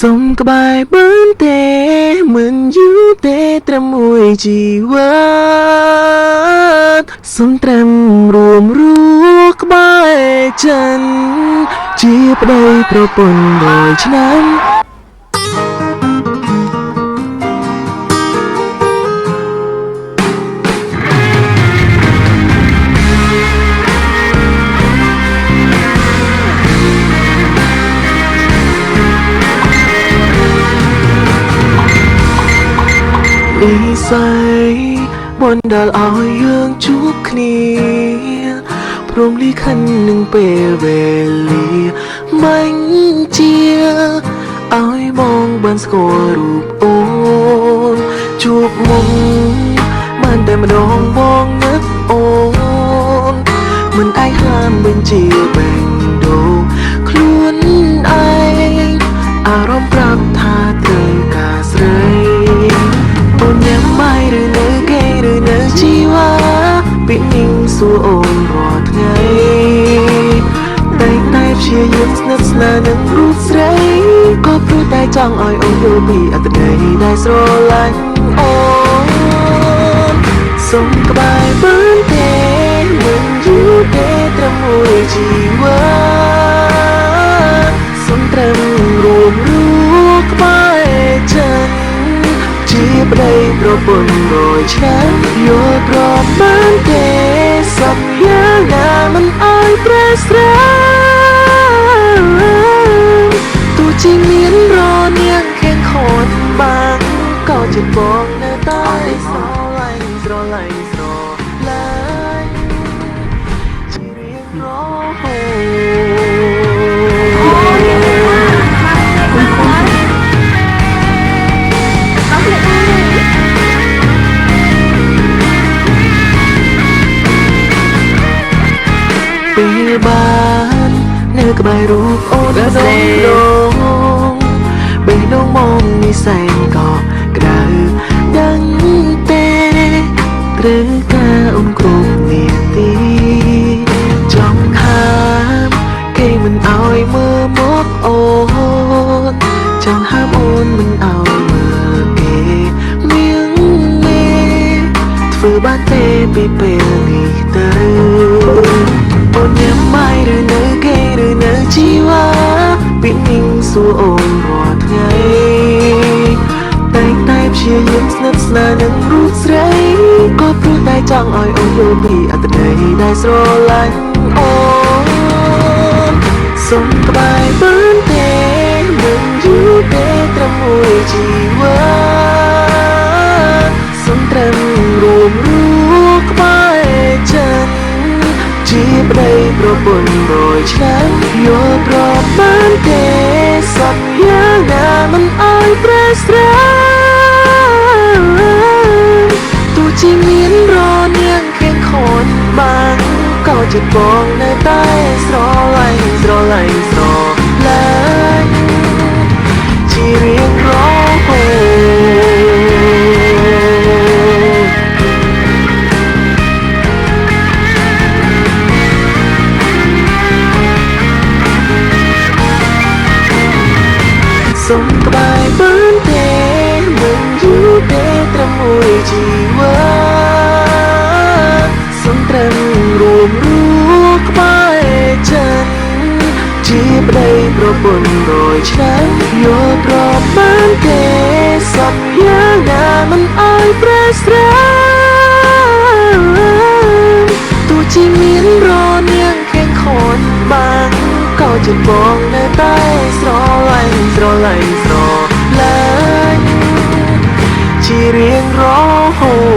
សុំក្បែរបានទេមិនយូរទេត្រឹមមួយជីវិតសុំត្រឹមរួមរស់ក្បែរចិនជាប្តីប្រពន្ធ100ឆ្នាំនិស័យបណ្ដាលឲ្យយើងជួបគ្នាព្រមលីខិននឹងពេលវេលាបាញ់ជាឲ្យបងបានស្គាល់រូបអូនជួបមុខបានតែម្ដងបងនឹកអូនមិនអាចហាមបញ្ជាបេះដូងខ្លួនឯងអារម្មណ៍ប្រាប់ថាត្រូវការស្រីអូនញ៉ាំបាយឬនៅគេឬនៅជីវ៉ាពីនឹងសួរអូនរាល់ថ្ងៃតែព្យាយាមស្និទ្ធស្នាលនឹងរូបស្រីក៏ព្រោះតែចង់ឲ្យអូនយល់ពីអត្ថន័យដែលស្រឡាញ់អូនសុំក្បែរបានទេមិនយូរទេត្រឹមមួយជីវិតសុំត្រឹមរួមរស់ក្បែរចិនជាប្តីប្រពន្ធ100ឆ្នាំយល់ព្រមបានទេសន្យាណាមិនឲ្យប្រែស្រាទោះជាមានរនាងខៀងខនបាំងក៏ចិត្តបងនៅតែស្រឡាញ់ស្រឡាញ់ស្រឡាញ់ជារៀងរហូពេលបាននៅក្បែររូបអូនដងដងបេះដូងមកនេះសែនក៏ក្តៅដឹងទេត្រូវការអូនគ្រប់នាទីចង់ហាមគេមិនឲ្យមើលមកអូនចង់ហាមអូនមិនឲ្យមើលគេមៀងមេធ្វើបានទេពីពេលនេះទៅអូនញ៉ាំបាយឬនៅគេឬនៅជីវ៉ាពីនឹងសួរអូនរាល់ថ្ងៃតែព្យាយាមស្និទ្ធស្នាលនឹងរូបស្រីក៏ព្រោះតែចង់ឲ្យអូនយល់ពីអត្ថន័យដែលស្រឡាញ់អូនសុំក្បែរបានទេមិនយូរទេត្រឹមមួយជីវិតសុំត្រឹមរួមរស់ក្បែរចិនជាប្តីប្រពន្ធ100ឆ្នាំយល់ព្រមបានទេសន្យាណាមិនឲ្យប្រែស្រាទោះជាមានរនាងខៀងខនបាំងក៏ចិត្តបងនៅតែស្រឡាញ់ស្រឡាញ់ស្រឡាញ់ជារៀងរហូតសុំក្បែរបានទេមិនយូរទេត្រឹមមួយជីវិតសុំត្រឹមរួមរស់ក្បែរចិនជាប្តីប្រពន្ធ100ឆ្នាំយល់ព្រមបានទេសន្យាណាមិនឲ្យប្រែស្រាទោះជាមានរនាងខៀងខនបាំងក៏ចិត្តបងនៅតែស្រឡាញ់ស្រឡាញ់ស្រឡាញ់ជារៀងរហូត